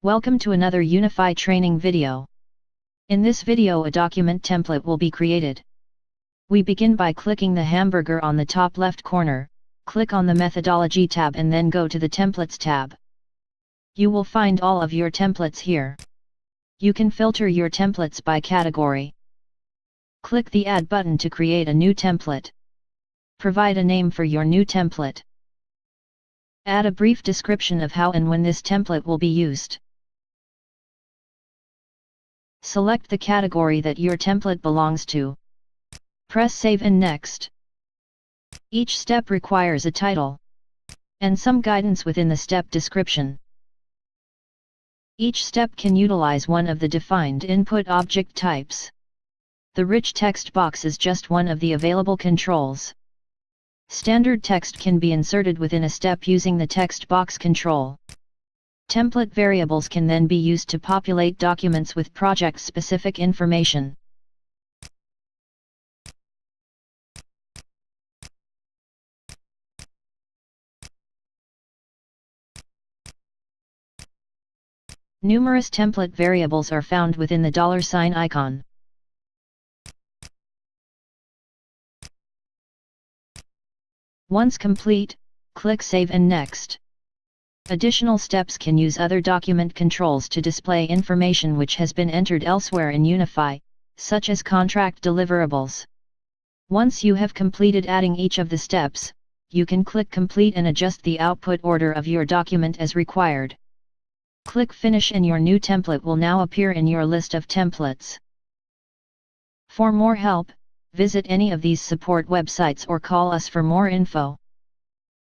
Welcome to another UniPhi training video. In this video a document template will be created. We begin by clicking the hamburger on the top left corner, click on the Methodology tab and then go to the Templates tab. You will find all of your templates here. You can filter your templates by category. Click the Add button to create a new template. Provide a name for your new template. Add a brief description of how and when this template will be used. Select the category that your template belongs to. Press Save and Next. Each step requires a title and some guidance within the step description. Each step can utilize one of the defined input object types. The rich text box is just one of the available controls. Standard text can be inserted within a step using the text box control. Template variables can then be used to populate documents with project-specific information. Numerous template variables are found within the $sign icon. Once complete, click Save and Next. Additional steps can use other document controls to display information which has been entered elsewhere in UniPhi, such as contract deliverables. Once you have completed adding each of the steps, you can click Complete and adjust the output order of your document as required. Click Finish and your new template will now appear in your list of templates. For more help, visit any of these support websites or call us for more info.